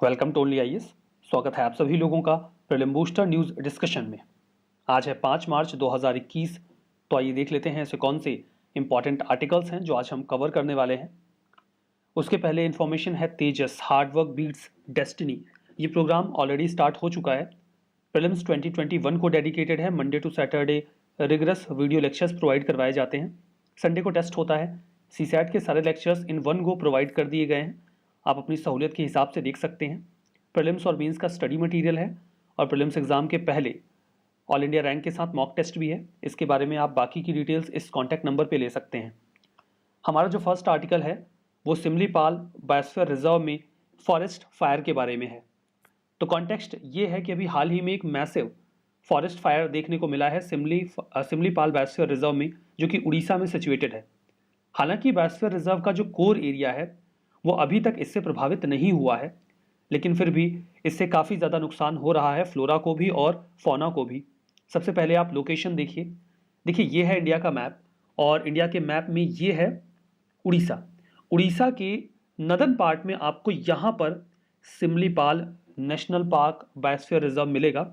Welcome to only IAS. स्वागत है आप सभी लोगों का प्रीलिम बूस्टर न्यूज़ डिस्कशन में। आज है 5 मार्च 2021। तो आइए देख लेते हैं ऐसे कौन से इंपॉर्टेंट आर्टिकल्स हैं जो आज हम कवर करने वाले हैं। उसके पहले इन्फॉर्मेशन है तेजस हार्डवर्क बीट्स डेस्टिनी। ये प्रोग्राम ऑलरेडी स्टार्ट हो चुका है। प्रीलिम्स 2021 को डेडिकेटेड है। Monday to Saturday rigorous video lectures provide करवाए जाते हैं। संडे को टेस्ट होता है। सीसैट के सारे lectures in one go provide कर दिए गए हैं। आप अपनी सहूलियत के हिसाब से देख सकते हैं। प्रीलिम्स और मेंस का स्टडी मटेरियल है और प्रीलिम्स एग्जाम के पहले ऑल इंडिया रैंक के साथ मॉक टेस्ट भी है। इसके बारे में आप बाकी की डिटेल्स इस कॉन्टैक्ट नंबर पे ले सकते हैं। हमारा जो फर्स्ट आर्टिकल है वो सिमलीपाल बायोस्फीयर रिजर्व में फॉरेस्ट फायर के बारे में है। तो कॉन्टेक्स्ट ये है कि अभी हाल ही में एक मैसिव फॉरेस्ट फायर देखने को मिला है सिमलीपाल बायोस्फीयर रिजर्व में, जो कि उड़ीसा में सिचुएटेड है। हालांकि बायोस्फीयर रिजर्व का जो कोर एरिया है वो अभी तक इससे प्रभावित नहीं हुआ है, लेकिन फिर भी इससे काफ़ी ज़्यादा नुकसान हो रहा है फ्लोरा को भी और फौना को भी। सबसे पहले आप लोकेशन देखिए ये है इंडिया का मैप और इंडिया के मैप में ये है उड़ीसा। उड़ीसा के नदर्न पार्ट में आपको यहाँ पर Similipal national park biosphere reserve मिलेगा।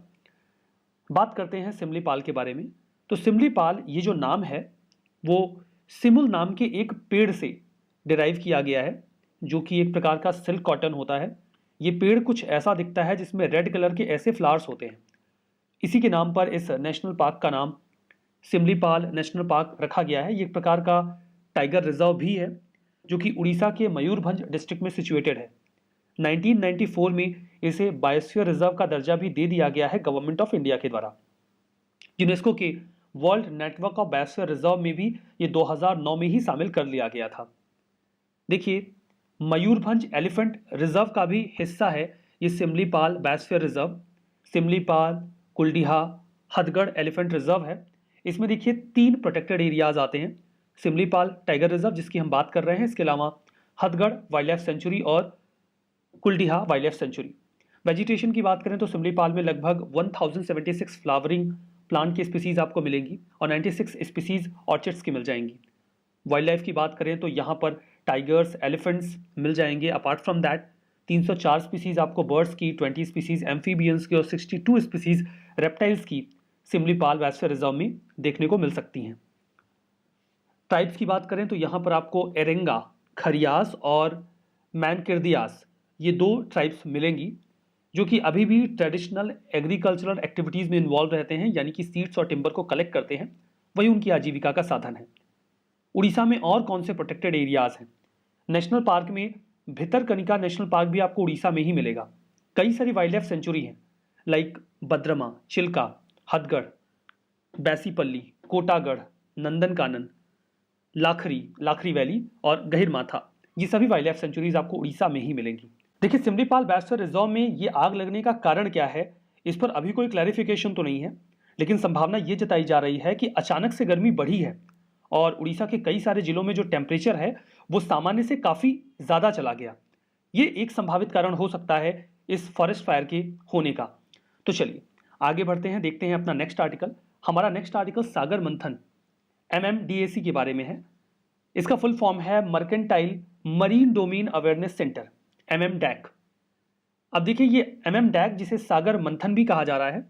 बात करते हैं सिमलीपाल के बारे में। तो सिमलीपाल ये जो नाम है वो सिमुल नाम के एक पेड़ से डिराइव किया गया है, जो कि एक प्रकार का सिल्क कॉटन होता है। ये पेड़ कुछ ऐसा दिखता है जिसमें रेड कलर के ऐसे फ्लावर्स होते हैं। इसी के नाम पर इस नेशनल पार्क का नाम सिमलीपाल नेशनल पार्क रखा गया है। ये एक प्रकार का टाइगर रिजर्व भी है जो कि उड़ीसा के मयूरभंज डिस्ट्रिक्ट में सिचुएटेड है। 1994 में इसे बायोस्फीयर रिजर्व का दर्जा भी दे दिया गया है गवर्नमेंट ऑफ इंडिया के द्वारा। यूनेस्को के world network of biosphere reserve में भी ये 2009 में ही शामिल कर लिया गया था। देखिए मयूरभंज एलिफेंट रिजर्व का भी हिस्सा है ये Similipal biosphere reserve. Similipal, Kuldiha, Hathgarh elephant reserve है। इसमें देखिए 3 प्रोटेक्टेड एरियाज आते हैं। सिमलीपाल टाइगर रिजर्व जिसकी हम बात कर रहे हैं, इसके अलावा हथगढ़ वाइल्ड लाइफ सेंचुरी और Kuldiha wild life sanctuary. Vegetation की बात करें तो सिमलीपाल में लगभग 1076 फ्लावरिंग प्लांट की स्पीसीज आपको मिलेंगी और 96 स्पीसीज ऑर्चिड्स की मिल जाएंगी। वाइल्ड लाइफ की बात करें तो यहाँ पर टाइगर्स, एलिफेंट्स मिल जाएंगे। अपार्ट फ्रॉम दैट 304 स्पीसीज आपको बर्ड्स की, 20 स्पीसीज एम्फीबियंस की और 62 स्पीसीज रेप्टाइल्स की सिमलीपाल बायोस्फीयर रिजर्व में देखने को मिल सकती हैं। ट्राइब्स की बात करें तो यहाँ पर आपको एरेंगा, खरियास और मैनकिर्दियास ये 2 ट्राइब्स मिलेंगी जो कि अभी भी ट्रेडिशनल एग्रीकल्चरल एक्टिविटीज़ में इन्वॉल्व रहते हैं, यानी कि सीड्स और टिम्बर को कलेक्ट करते हैं। वही उनकी आजीविका का साधन है। उड़ीसा में और कौन से प्रोटेक्टेड एरियाज हैं? नेशनल पार्क में भितरकनिका नेशनल पार्क भी आपको उड़ीसा में ही मिलेगा। कई सारी वाइल्ड लाइफ सेंचुरी हैं लाइक बद्रमा, चिल्का, हथगढ़, बैसीपल्ली, कोटागढ़, नंदनकानन, लाखरी वैली और गहिरमाथा। ये सभी वाइल्ड लाइफ सेंचुरीज आपको उड़ीसा में ही मिलेंगी। देखिए सिमलीपाल बायोस्फीयर रिजर्व में ये आग लगने का कारण क्या है, इस पर अभी कोई क्लैरिफिकेशन तो नहीं है, लेकिन संभावना ये जताई जा रही है कि अचानक से गर्मी बढ़ी है और उड़ीसा के कई सारे जिलों में जो टेम्परेचर है वो सामान्य से काफ़ी ज़्यादा चला गया। ये एक संभावित कारण हो सकता है इस फॉरेस्ट फायर के होने का। तो चलिए आगे बढ़ते हैं, देखते हैं अपना नेक्स्ट आर्टिकल। हमारा नेक्स्ट आर्टिकल सागर मंथन MMDAC के बारे में है। इसका फुल फॉर्म है mercantile marine domain awareness centre, MMDAC। अब देखिए ये MMDAC जिसे सागर मंथन भी कहा जा रहा है,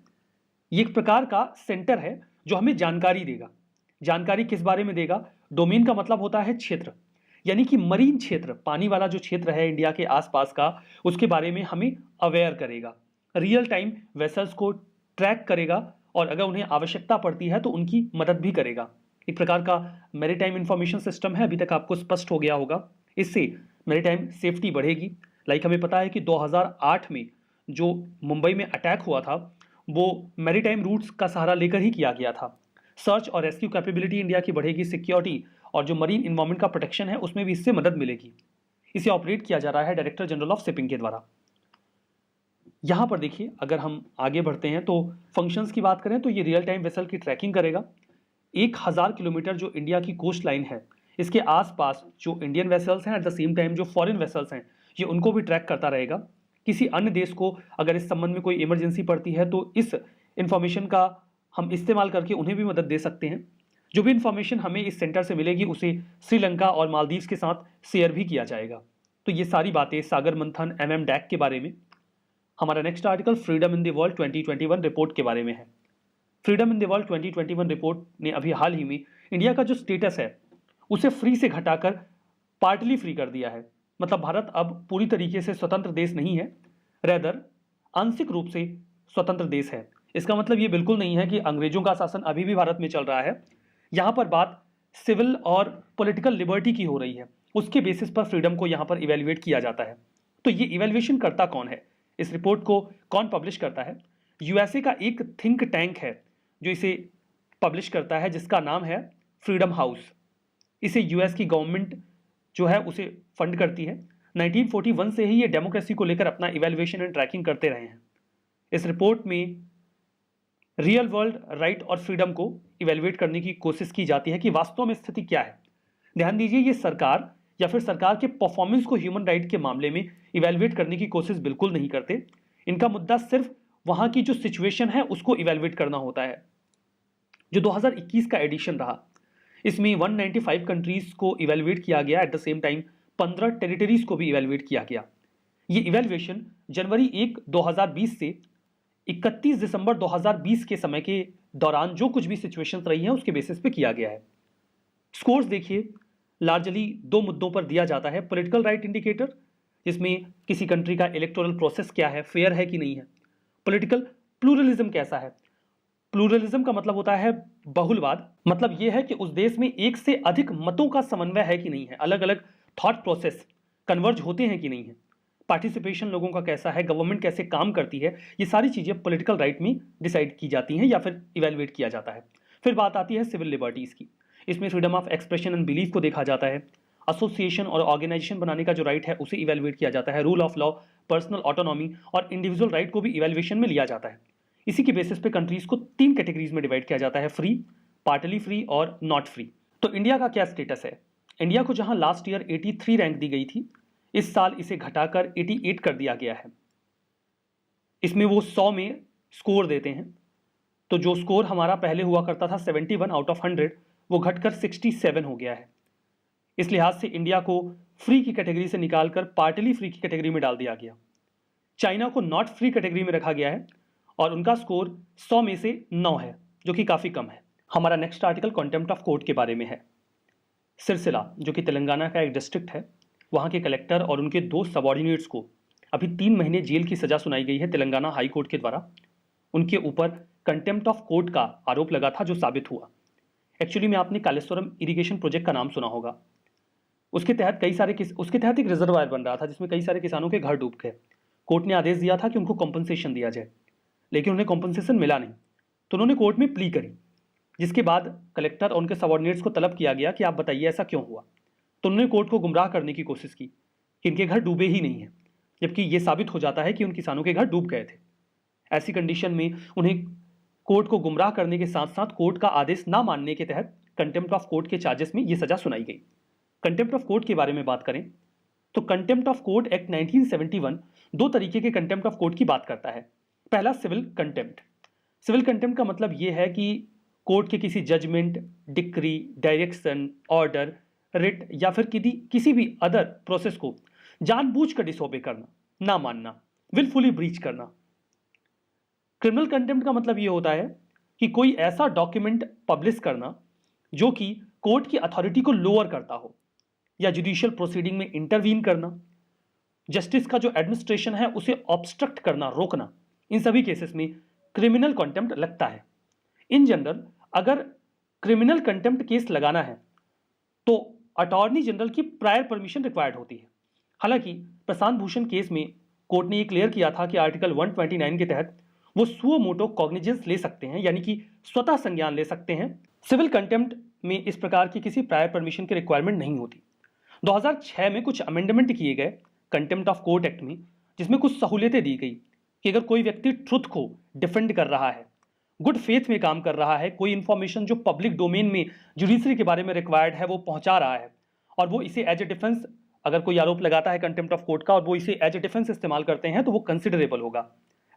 ये एक प्रकार का सेंटर है जो हमें जानकारी देगा। जानकारी किस बारे में देगा? डोमेन का मतलब होता है क्षेत्र, यानी कि मरीन क्षेत्र, पानी वाला जो क्षेत्र है इंडिया के आसपास का, उसके बारे में हमें अवेयर करेगा। रियल टाइम वेसल्स को ट्रैक करेगा और अगर उन्हें आवश्यकता पड़ती है तो उनकी मदद भी करेगा। एक प्रकार का मैरीटाइम इंफॉर्मेशन सिस्टम है। अभी तक आपको स्पष्ट हो गया होगा। इससे मैरीटाइम सेफ्टी बढ़ेगी। लाइक हमें पता है कि 2008 में जो मुंबई में अटैक हुआ था वो मैरीटाइम रूट्स का सहारा लेकर ही किया गया था। सर्च और रेस्क्यू कैपेबिलिटी इंडिया की बढ़ेगी। सिक्योरिटी और जो मरीन इन्वायरमेंट का प्रोटेक्शन है उसमें भी इससे मदद मिलेगी। इसे ऑपरेट किया जा रहा है डायरेक्टर जनरल ऑफ शिपिंग के द्वारा। यहाँ पर देखिए अगर हम आगे बढ़ते हैं तो फंक्शंस की बात करें तो ये रियल टाइम वेसल की ट्रैकिंग करेगा। 1000 किलोमीटर जो इंडिया की कोस्ट लाइन है, इसके आसपास जो इंडियन वेसल्स हैं, एट द सेम टाइम जो फॉरेन वेसल्स हैं, ये उनको भी ट्रैक करता रहेगा। किसी अन्य देश को अगर इस संबंध में कोई इमरजेंसी पड़ती है तो इस इंफॉर्मेशन का हम इस्तेमाल करके उन्हें भी मदद दे सकते हैं। जो भी इंफॉर्मेशन हमें इस सेंटर से मिलेगी उसे श्रीलंका और मालदीव्स के साथ शेयर भी किया जाएगा। तो ये सारी बातें सागर मंथन MMDAC के बारे में। हमारा next article freedom in the world 2021 report के बारे में है। Freedom in the world 2021 report ने अभी हाल ही में इंडिया का जो स्टेटस है उसे फ्री से घटाकर पार्टली फ्री कर दिया है। मतलब भारत अब पूरी तरीके से स्वतंत्र देश नहीं है, रेदर आंशिक रूप से स्वतंत्र देश है। इसका मतलब ये बिल्कुल नहीं है कि अंग्रेजों का शासन अभी भी भारत में चल रहा है। यहाँ पर बात सिविल और पॉलिटिकल लिबर्टी की हो रही है, उसके बेसिस पर फ्रीडम को यहाँ पर इवेल्युएट किया जाता है। तो ये इवेल्युएशन करता कौन है, इस रिपोर्ट को कौन पब्लिश करता है? यूएसए का एक थिंक टैंक है जो इसे पब्लिश करता है, जिसका नाम है फ्रीडम हाउस। इसे यूएस की गवर्नमेंट जो है उसे फंड करती है। 1941 से ही ये डेमोक्रेसी को लेकर अपना इवेल्युएशन एंड ट्रैकिंग करते रहे हैं। इस रिपोर्ट में रियल वर्ल्ड राइट और फ्रीडम को इवेल्युएट करने की कोशिश की जाती है कि वास्तव में स्थिति क्या है। ध्यान दीजिए, ये सरकार या फिर सरकार के परफॉर्मेंस को ह्यूमन राइट के मामले में इवेल्युएट करने की कोशिश बिल्कुल नहीं करते। इनका मुद्दा सिर्फ वहां की जो सिचुएशन है उसको इवेल्युएट करना होता है। जो 2021 का एडिशन रहा, इसमें 195 कंट्रीज को इवेल्युएट किया गया। At the same time 15 territories को भी इवेल्युएट किया गया। ये इवेल्युएशन जनवरी 1, 2020 से 31 दिसंबर 2020 के समय के दौरान जो कुछ भी सिचुएशंस रही हैं उसके बेसिस पे किया गया है। स्कोर्स देखिए, लार्जली दो मुद्दों पर दिया जाता है। पॉलिटिकल राइट इंडिकेटर, जिसमें किसी कंट्री का इलेक्टोरल प्रोसेस क्या है, फेयर है कि नहीं है। पॉलिटिकल प्लूरलिज्म कैसा है। प्लूरलिज्म का मतलब होता है बहुलवाद, मतलब यह है कि उस देश में एक से अधिक मतों का समन्वय है कि नहीं है, अलग अलग थॉट प्रोसेस कन्वर्ज होते हैं कि नहीं है। पार्टिसिपेशन लोगों का कैसा है, गवर्नमेंट कैसे काम करती है, ये सारी चीजें पॉलिटिकल राइट में डिसाइड की जाती हैं या फिर इवेल्युएट किया जाता है। फिर बात आती है सिविल लिबर्टीज की। इसमें freedom of expression and belief को देखा जाता है। एसोसिएशन और ऑर्गेनाइजेशन बनाने का जो राइट है उसे इवेल्युएट किया जाता है। Rule of law, personal autonomy और इंडिविजुअल राइट को भी इवेल्युएशन में लिया जाता है। इसी के बेसिस पे कंट्रीज को 3 कैटेगरीज में डिवाइड किया जाता है, फ्री, पार्टली फ्री और नॉट फ्री। तो इंडिया का क्या स्टेटस है? इंडिया को जहां लास्ट ईयर 83 रैंक दी गई थी, इस साल इसे घटाकर 88 कर दिया गया है। इसमें वो 100 में स्कोर देते हैं, तो जो स्कोर हमारा पहले हुआ करता था 71 आउट ऑफ 100, वो घटकर 67 हो गया है। इस लिहाज से इंडिया को फ्री की कैटेगरी से निकालकर पार्टली फ्री की कैटेगरी में डाल दिया गया। चाइना को नॉट फ्री कैटेगरी में रखा गया है और उनका स्कोर 100 में से 9 है, जो कि काफ़ी कम है। हमारा next article contempt of court के बारे में है। सिरसिला, जो कि तेलंगाना का एक डिस्ट्रिक्ट है, वहाँ के कलेक्टर और उनके 2 सबॉर्डिनेट्स को अभी 3 महीने जेल की सज़ा सुनाई गई है तेलंगाना हाई कोर्ट के द्वारा। उनके ऊपर कंटेम्प्ट ऑफ कोर्ट का आरोप लगा था, जो साबित हुआ। एक्चुअली में आपने कालेश्वरम इरिगेशन प्रोजेक्ट का नाम सुना होगा। उसके तहत एक रिजर्वायर बन रहा था जिसमें कई सारे किसानों के घर डूब गए। कोर्ट ने आदेश दिया था कि उनको कॉम्पनसेशन दिया जाए, लेकिन उन्हें कॉम्पनसेशन मिला नहीं। तो उन्होंने कोर्ट में प्ली करी, जिसके बाद कलेक्टर और उनके सबॉर्डिनेट्स को तलब किया गया कि आप बताइए ऐसा क्यों हुआ। तो उन्होंने कोर्ट को गुमराह करने की कोशिश की कि इनके घर डूबे ही नहीं हैं, जबकि ये साबित हो जाता है कि उन किसानों के घर डूब गए थे। ऐसी कंडीशन में उन्हें कोर्ट को गुमराह करने के साथ साथ कोर्ट का आदेश ना मानने के तहत कंटेम्प्ट ऑफ कोर्ट के चार्जेस में ये सजा सुनाई गई। कंटेम्प्ट ऑफ कोर्ट के बारे में बात करें तो कंटेम्प्ट ऑफ कोर्ट एक्ट 1971 2 तरीके के कंटेम्प्ट ऑफ कोर्ट की बात करता है। पहला सिविल कंटेम्प्ट। सिविल कंटेम्प्ट का मतलब यह है कि कोर्ट के किसी judgement, decree, direction, order, writ या फिर किसी भी अदर प्रोसेस को जानबूझकर डिसओबे करना, ना मानना, विलफुली ब्रीच करना। क्रिमिनल कंटेम्प्ट का मतलब यह होता है कि कोई ऐसा डॉक्यूमेंट पब्लिश करना जो कि कोर्ट की अथॉरिटी को लोअर करता हो, या जुडिशियल प्रोसीडिंग में इंटरवीन करना, जस्टिस का जो एडमिनिस्ट्रेशन है उसे ऑब्स्ट्रक्ट करना, रोकना। इन सभी केसेस में क्रिमिनल कंटेम्प्ट लगता है। इन जनरल अगर क्रिमिनल कंटेम्प्ट केस लगाना है तो अटॉर्नी जनरल की प्रायर परमिशन रिक्वायर्ड होती है। हालांकि प्रशांत भूषण केस में कोर्ट ने यह क्लियर किया था कि आर्टिकल 129 के तहत वो सुओ मोटो कॉग्निजेंस ले सकते हैं, यानी कि स्वतः संज्ञान ले सकते हैं। सिविल कंटेम्प्ट में इस प्रकार की किसी प्रायर परमिशन की रिक्वायरमेंट नहीं होती। 2006 में कुछ अमेंडमेंट किए गए कंटेम्प्ट ऑफ कोर्ट एक्ट में, जिसमें कुछ सहूलियतें दी गई कि अगर कोई व्यक्ति ट्रुथ को डिफेंड कर रहा है, गुड फेथ में काम कर रहा है, कोई इंफॉर्मेशन जो पब्लिक डोमेन में जुडिशरी के बारे में रिक्वायर्ड है वो पहुंचा रहा है, और वो इसे एज ए डिफेंस, अगर कोई आरोप लगाता है कंटेम्प्ट ऑफ कोर्ट का और वो इसे एज ए डिफेंस इस्तेमाल करते हैं, तो वो कंसिडरेबल होगा।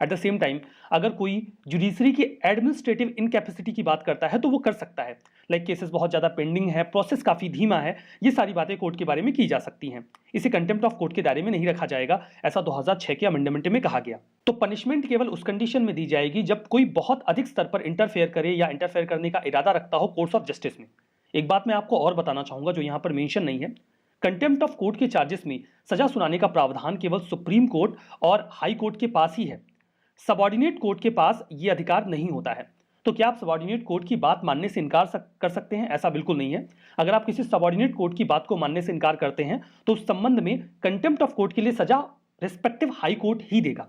एट द सेम टाइम अगर कोई जुडिशरी की एडमिनिस्ट्रेटिव इनकैपेसिटी की बात करता है तो वो कर सकता है, लाइक केसेस बहुत ज़्यादा पेंडिंग है, प्रोसेस काफ़ी धीमा है, ये सारी बातें कोर्ट के बारे में की जा सकती हैं। इसे कंटेम्प्ट ऑफ कोर्ट के दायरे में नहीं रखा जाएगा, ऐसा 2006 के अमेंडमेंट में कहा गया। तो पनिशमेंट केवल उस कंडीशन में दी जाएगी जब कोई बहुत अधिक स्तर पर इंटरफेयर करे या इंटरफेयर करने का इरादा रखता हो कोर्ट्स ऑफ जस्टिस में। एक बात मैं आपको और बताना चाहूंगा जो यहाँ पर मेंशन नहीं है, कंटेम्प्ट ऑफ कोर्ट के चार्जेस में सजा सुनाने का प्रावधान केवल सुप्रीम कोर्ट और हाई कोर्ट के पास ही है। सबऑर्डिनेट कोर्ट के पास यह अधिकार नहीं होता है। तो क्या आप सबऑर्डिनेट कोर्ट की बात मानने से इनकार कर सकते हैं? ऐसा बिल्कुल नहीं है। अगर आप किसी सबऑर्डिनेट कोर्ट की बात को मानने से इनकार करते हैं तो उस संबंध में कंटेम्प्ट ऑफ कोर्ट के लिए सजा रिस्पेक्टिव हाई कोर्ट ही देगा।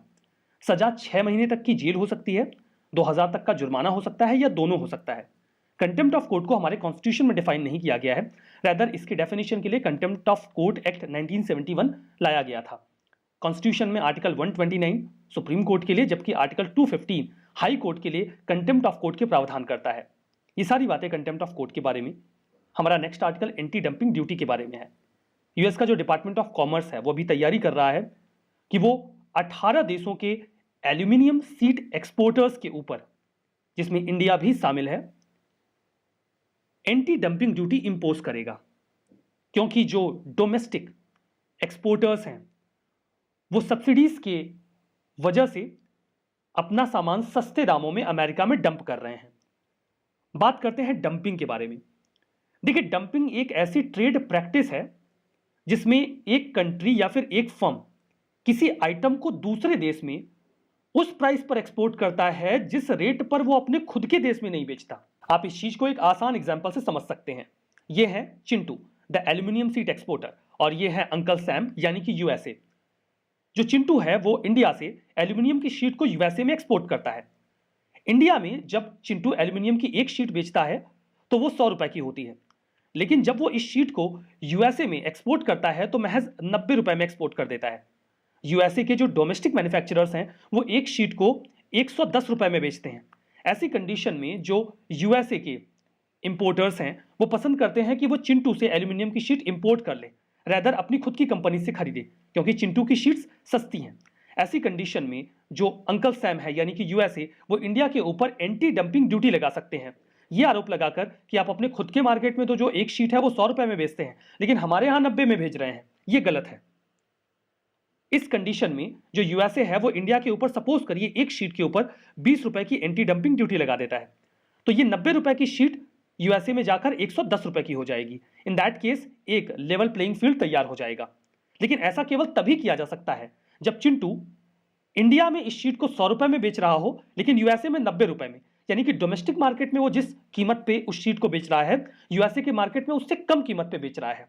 सजा 6 महीने तक की जेल हो सकती है, 2000 तक का जुर्माना हो सकता है या दोनों हो सकता है। कंटेम्प्ट ऑफ कोर्ट को हमारे कॉन्स्टिट्यूशन में डिफाइन नहीं किया गया है, रैदर इसके डेफिनेशन के लिए कंटेम्प्ट ऑफ कोर्ट एक्ट 1971 लाया गया था। कॉन्स्टिट्यूशन में आर्टिकल 129 सुप्रीम कोर्ट के लिए, जबकि आर्टिकल 215 हाई कोर्ट के लिए कंटेम्प्ट ऑफ कोर्ट के प्रावधान करता है। ये सारी बातें कंटेम्प्ट ऑफ कोर्ट के बारे में। हमारा next article anti dumping duty के बारे में है। यूएस का जो डिपार्टमेंट ऑफ कॉमर्स है वो भी तैयारी कर रहा है कि वो 18 देशों के एल्यूमिनियम सीट एक्सपोर्टर्स के ऊपर, जिसमें इंडिया भी शामिल है, एंटी डंपिंग ड्यूटी इंपोज करेगा। क्योंकि जो डोमेस्टिक एक्सपोर्टर्स हैं वो सब्सिडीज के वजह से अपना सामान सस्ते दामों में अमेरिका में डंप कर रहे हैं। बात करते हैं डंपिंग के बारे में। देखिए, डंपिंग एक ऐसी ट्रेड प्रैक्टिस है जिसमें एक कंट्री या फिर एक फर्म किसी आइटम को दूसरे देश में उस प्राइस पर एक्सपोर्ट करता है जिस रेट पर वो अपने खुद के देश में नहीं बेचता। आप इस चीज को एक आसान एग्जांपल से समझ सकते हैं। ये है Chintu the aluminium seat exporter और ये है अंकल सैम यानी कि यूएसए। जो चिंटू है वो इंडिया से एल्यूमिनियम की शीट को यूएसए में एक्सपोर्ट करता है। इंडिया में जब चिंटू एल्यूमिनियम की एक शीट बेचता है तो वो 100 रुपए की होती है, लेकिन जब वो इस शीट को यूएसए में एक्सपोर्ट करता है तो महज 90 रुपए में एक्सपोर्ट कर देता है। यूएसए के जो डोमेस्टिक मैन्युफैक्चरर्स हैं वो एक शीट को 110 रुपए में बेचते हैं। ऐसी कंडीशन में जो यूएसए के इंपोर्टर्स हैं वो पसंद करते हैं कि वो चिंटू से एल्यूमिनियम की शीट इंपोर्ट कर ले, रैदर अपनी खुद की कंपनी से खरीदे, क्योंकि चिंटू की शीट्स सस्ती हैं। ऐसी कंडीशन में जो अंकल सैम है यानी कि यूएसए, वो इंडिया के ऊपर एंटी डंपिंग ड्यूटी लगा सकते हैं, ये आरोप लगाकर कि आप अपने खुद के मार्केट में तो जो एक शीट है वो 100 रुपए में बेचते हैं, लेकिन हमारे यहां 90 में भेज रहे हैं, ये गलत है। इस कंडीशन में जो यूएसए है वो इंडिया के ऊपर सपोज करिए एक शीट के ऊपर 20 रुपए की एंटी डंपिंग ड्यूटी लगा देता है, तो ये 90 रुपए की शीट यूएसए में जाकर 110 रुपए की हो जाएगी। इन दैट केस एक लेवल प्लेइंग फील्ड तैयार हो जाएगा। लेकिन ऐसा केवल तभी किया जा सकता है जब चिंटू इंडिया में इस शीट को 100 रुपए में बेच रहा हो लेकिन यूएसए में 90 रुपए में, यानी कि डोमेस्टिक मार्केट में वो जिस कीमत पे उस शीट को बेच रहा है यूएसए के मार्केट में उससे कम कीमत पे बेच रहा है।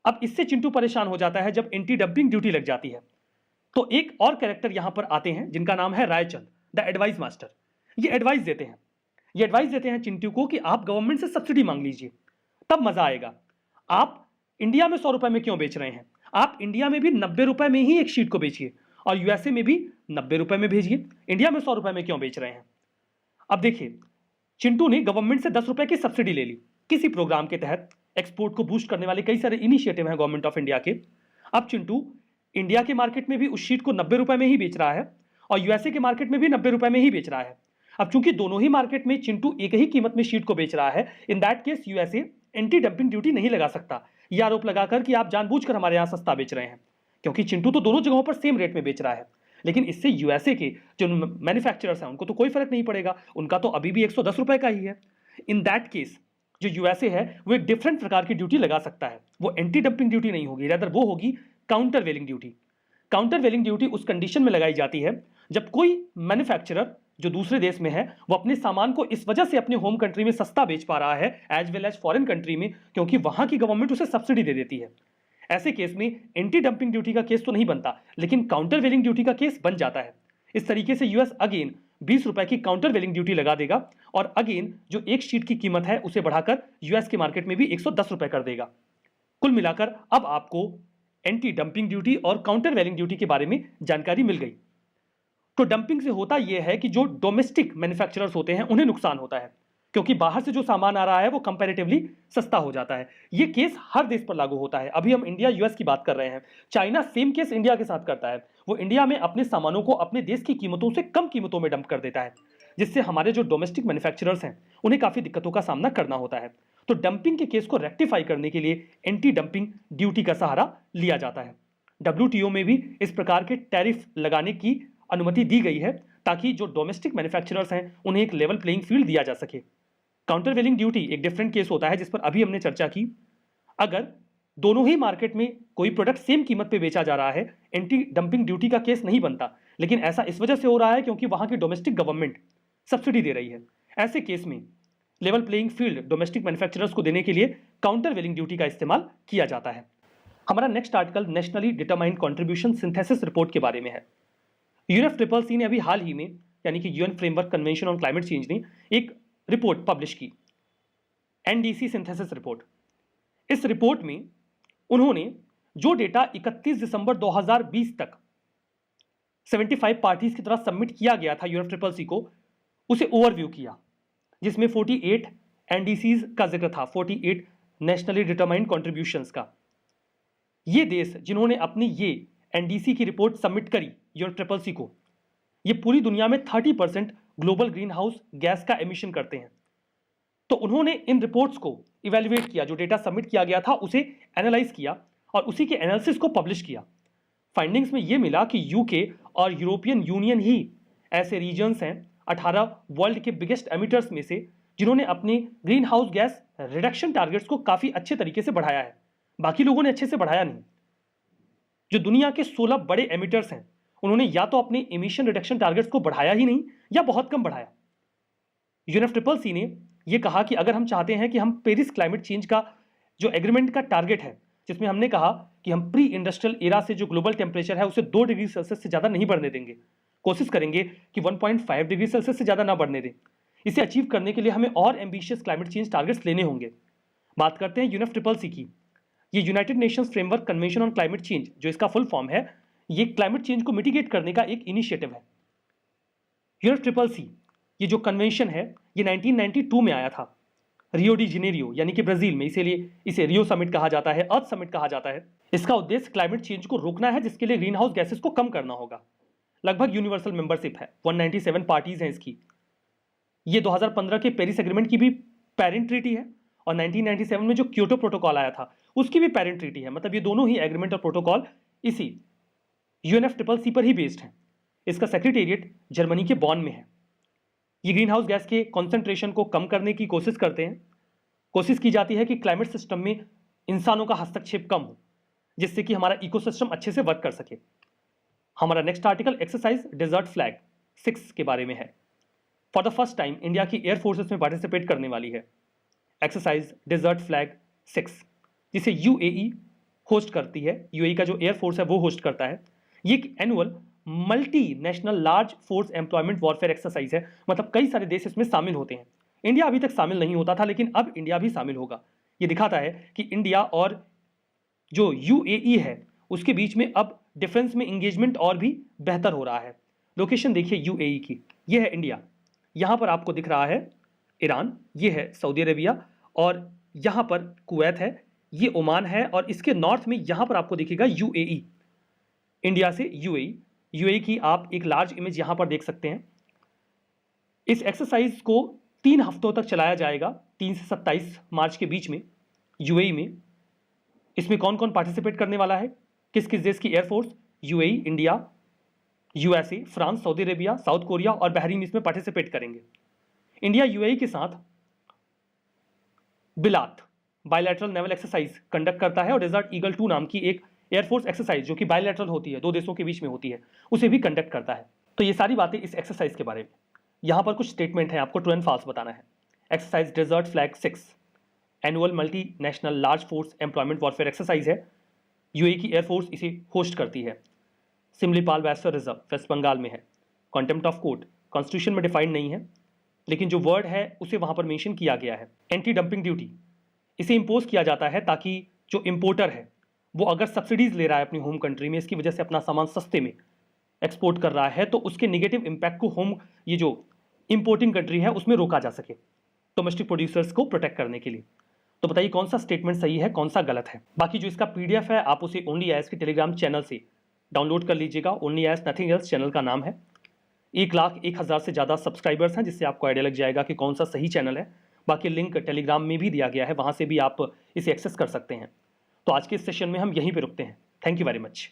अब इससे चिंटू परेशान हो जाता है जब एंटी डंपिंग ड्यूटी लग जाती है। तो एक और कैरेक्टर यहां पर आते हैं जिनका नाम है रायचंद द एडवाइस मास्टर। ये एडवाइस देते हैं चिंटू को कि आप गवर्नमेंट से सब्सिडी मांग लीजिए, तब मजा आएगा। आप इंडिया में 100 रुपए में क्यों बेच रहे हैं? आप इंडिया में भी 90 रुपए में ही एक शीट को बेचिए और यूएसए में भी 90 रुपए में भेजिए। इंडिया में 100 रुपए में क्यों बेच रहे हैं? अब देखिए, चिंटू ने गवर्नमेंट से 10 रुपए की सब्सिडी ले ली किसी प्रोग्राम के तहत। एक्सपोर्ट को बूस्ट करने वाले कई सारे इनिशिएटिव हैं गवर्नमेंट ऑफ इंडिया के। अब चिंटू इंडिया के मार्केट में भी उस शीट को 90 रुपए में ही बेच रहा है और यूएसए के मार्केट में भी 90 रुपए में ही बेच रहा है। अब चूंकि दोनों ही मार्केट में चिंटू एक ही कीमत में शीट को बेच रहा है, in that case USA anti dumping duty नहीं लगा सकता, यह आरोप लगाकर कि आप जानबूझकर हमारे यहां सस्ता बेच रहे हैं, क्योंकि चिंटू तो दोनों जगहों पर सेम रेट में बेच रहा है। लेकिन इससे यूएसए के जो मैन्युफैक्चरर्स हैं उनको तो कोई फर्क नहीं पड़ेगा, उनका तो अभी भी 110 रुपए का ही है। इन दैट केस जो यूएसए है वो एक डिफरेंट प्रकार की ड्यूटी लगा सकता है। वो एंटी डंपिंग ड्यूटी नहीं होगी, रादर वो होगी काउंटर वेलिंग ड्यूटी। काउंटर वेलिंग ड्यूटी उस कंडीशन में लगाई जाती है जब कोई मैन्युफैक्चरर जो दूसरे देश में है वो अपने सामान को इस वजह से अपने होम कंट्री में सस्ता बेच पा रहा है as well as foreign country में, क्योंकि वहां की गवर्नमेंट उसे सब्सिडी दे देती है। ऐसे केस में एंटी डंपिंग ड्यूटी का केस तो नहीं बनता, लेकिन काउंटर वेलिंग ड्यूटी का केस बन जाता है। इस तरीके से यूएस अगेन 20 रुपए की काउंटर वेलिंग ड्यूटी लगा देगा और अगेन जो एक शीट की कीमत है उसे बढ़ाकर यूएस के मार्केट में भी 110 रुपए कर देगा। कुल मिलाकर अब आपको एंटी डंपिंग ड्यूटी और काउंटर वेलिंग ड्यूटी के बारे में जानकारी मिल गई। तो डंपिंग से होता यह है कि जो डोमेस्टिक मैन्युफैक्चरर्स होते हैं उन्हें नुकसान होता है, क्योंकि बाहर से जो सामान आ रहा है वो कंपैरेटिवली सस्ता हो जाता है। ये केस हर देश पर लागू होता है। अभी हम इंडिया यूएस की बात कर रहे हैं, चाइना सेम केस इंडिया के साथ करता है। वो इंडिया में अपने सामानों को अपने देश की कीमतों से कम कीमतों में डंप कर देता है, जिससे हमारे जो डोमेस्टिक मैन्युफैक्चरर्स हैं उन्हें काफ़ी दिक्कतों का सामना करना होता है। तो डंपिंग के केस को रेक्टिफाई करने के लिए एंटी डंपिंग ड्यूटी का सहारा लिया जाता है। WTO में भी इस प्रकार के टैरिफ लगाने की अनुमति दी गई है ताकि जो डोमेस्टिक मैन्युफैक्चरर्स हैं उन्हें एक लेवल प्लेइंग फील्ड दिया जा सके। काउंटरवेलिंग ड्यूटी एक डिफरेंट केस होता है जिस पर अभी हमने चर्चा की। अगर दोनों ही मार्केट में कोई प्रोडक्ट सेम कीमत पे बेचा जा रहा है, एंटी डंपिंग ड्यूटी का केस नहीं बनता, लेकिन ऐसा इस वजह से हो रहा है क्योंकि वहां की डोमेस्टिक गवर्नमेंट सब्सिडी दे रही है। ऐसे केस में level playing field domestic manufacturers को देने के लिए काउंटरवेलिंग ड्यूटी का इस्तेमाल किया जाता है। हमारा next article nationally determined contribution synthesis report के बारे में है। UNFCCC ने अभी हाल ही में, यानी कि UN framework convention on climate change ने एक रिपोर्ट पब्लिश की, NDC सिंथेसिस रिपोर्ट। इस रिपोर्ट में उन्होंने जो डेटा 31 दिसंबर 2020 तक 75 पार्टीज की तरफ सबमिट किया गया था UNFCCC को, उसे ओवरव्यू किया, जिसमें 48 NDCs का जिक्र था, 48 नेशनली डिटरमाइंड कॉन्ट्रीब्यूशंस का। ये देश जिन्होंने अपनी ये NDC की रिपोर्ट सबमिट करी UNFCCC को, ये पूरी दुनिया में 30% ग्लोबल ग्रीन हाउस गैस का एमिशन करते हैं। तो उन्होंने इन रिपोर्ट्स को इवेल्युएट किया, जो डेटा सबमिट किया गया था उसे एनालाइज किया और उसी के एनालिसिस को पब्लिश किया। फाइंडिंग्स में यह मिला कि UK और यूरोपियन यूनियन ही ऐसे रीजन्स हैं 18 वर्ल्ड के बिगेस्ट एमिटर्स में से जिन्होंने अपने green house gas reduction targets को काफी अच्छे तरीके से बढ़ाया है। बाकी लोगों ने अच्छे से बढ़ाया नहीं। जो दुनिया के 16 बड़े एमिटर्स हैं उन्होंने या तो अपने इमिशन रिडक्शन टारगेट्स को बढ़ाया ही नहीं या बहुत कम बढ़ाया। UNFCCC ने यह कहा कि अगर हम चाहते हैं कि हम पेरिस क्लाइमेट चेंज का जो एग्रीमेंट का टारगेट है, जिसमें हमने कहा कि हम प्री इंडस्ट्रियल एरा से जो ग्लोबल टेम्परेचर है उसे 2 डिग्री सेल्सियस से ज्यादा नहीं बढ़ने देंगे, कोशिश करेंगे कि 1.5 डिग्री सेल्सियस से ज्यादा ना बढ़ने दें। इसे अचीव करने के लिए हमें और एम्बिशियस क्लाइमेट चेंज टारगेट्स लेने होंगे। बात करते हैं UNFCCC की। ये United Nations framework convention on climate change, जो इसका फुल फॉर्म है, ये क्लाइमेट चेंज को मिटिगेट करने का एक इनिशिएटिव है। UNFCCC ये जो कन्वेंशन है ये 1992 में आया था, रियो डी जेनेरियो यानी कि ब्राजील में, इसीलिए इसे रियो समिट कहा जाता है, अर्थ समिट कहा जाता है। इसका उद्देश्य क्लाइमेट चेंज को रोकना है, जिसके लिए ग्रीन हाउस गैसेस को कम करना होगा। लगभग यूनिवर्सल मेंबरशिप है, 197 पार्टीज हैं इसकी। ये 2015 के पेरिस एग्रीमेंट की भी पेरेंट ट्रीटी है और 1997 में जो क्योटो प्रोटोकॉल आया था उसकी भी पेरेंट ट्रीटी है। मतलब ये दोनों ही एग्रीमेंट और प्रोटोकॉल इसी UNFCCC पर ही बेस्ड है। इसका सेक्रेटेरिएट जर्मनी के बॉन में है। ये ग्रीन हाउस गैस के कॉन्सेंट्रेशन को कम करने की कोशिश करते हैं। कोशिश की जाती है कि क्लाइमेट सिस्टम में इंसानों का हस्तक्षेप कम हो, जिससे कि हमारा इकोसिस्टम अच्छे से वर्क कर सके। हमारा next article exercise desert flag 6 के बारे में है। For the first time India की एयर फोर्सेस में पार्टिसिपेट करने वाली है एक्सरसाइज डेजर्ट फ्लैग 6, जिसे UAE होस्ट करती है। UAE का जो एयर फोर्स है वो होस्ट करता है। ये एक annual multi national large force employment warfare exercise है। मतलब कई सारे देश इसमें शामिल होते हैं। इंडिया अभी तक शामिल नहीं होता था, लेकिन अब इंडिया भी शामिल होगा। ये दिखाता है कि इंडिया और जो UAE है उसके बीच में अब डिफेंस में इंगेजमेंट और भी बेहतर हो रहा है। लोकेशन देखिए UAE की, ये है इंडिया, यहाँ पर आपको दिख रहा है ईरान, ये है सऊदी अरेबिया और यहाँ पर कुवैत है, ये ओमान है और इसके नॉर्थ में यहाँ पर आपको दिखेगा UAE। इंडिया से UAE की आप एक लार्ज इमेज यहाँ पर देख सकते हैं। इस एक्सरसाइज को 3 हफ्तों तक चलाया जाएगा, 3 से 27 मार्च के बीच में UAE में। इसमें कौन कौन पार्टिसिपेट करने वाला है, किस किस देश की air force? UAE, India, USA, France, Saudi Arabia, south Korea और बहरीन इसमें पार्टिसिपेट करेंगे। इंडिया UAE के साथ बिलात बायलैटरल नेवल एक्सरसाइज कंडक्ट करता है और डेजर्ट ईगल 2 नाम की एक एयरफोर्स एक्सरसाइज जो कि बायलैटरल होती है, 2 देशों के बीच में होती है, उसे भी कंडक्ट करता है। तो ये सारी बातें इस एक्सरसाइज के बारे में। यहाँ पर कुछ स्टेटमेंट है, आपको ट्रू एंड फॉल्स बताना है। Exercise desert flag 6 annual multi national large force employment warfare exercise है। UAE की एयरफोर्स इसे होस्ट करती है। सिमलीपाल वेस्टर रिजर्व वेस्ट बंगाल में है। कॉन्टेम्प्ट ऑफ कोर्ट कॉन्स्टिट्यूशन में डिफाइंड नहीं है, लेकिन जो वर्ड है उसे वहाँ पर मेंशन किया गया है। एंटी डंपिंग ड्यूटी इसे इम्पोज किया जाता है ताकि जो इम्पोर्टर है वो अगर सब्सिडीज ले रहा है अपनी होम कंट्री में, इसकी वजह से अपना सामान सस्ते में एक्सपोर्ट कर रहा है, तो उसके नेगेटिव इम्पैक्ट को ये जो इंपोर्टिंग कंट्री है उसमें रोका जा सके, डोमेस्टिक प्रोड्यूसर्स को प्रोटेक्ट करने के लिए। तो बताइए कौन सा स्टेटमेंट सही है, कौन सा गलत है। बाकी जो इसका PDF है आप उसे ओनली एस के टेलीग्राम चैनल से डाउनलोड कर लीजिएगा। Only IAS nothing else channel का नाम है। 1,01,000 से ज़्यादा सब्सक्राइबर्स हैं, जिससे आपको आइडिया लग जाएगा कि कौन सा सही चैनल है। बाकी लिंक टेलीग्राम में भी दिया गया है, वहाँ से भी आप इसे एक्सेस कर सकते हैं। तो आज के इस सेशन में हम यहीं पे रुकते हैं। Thank you very much.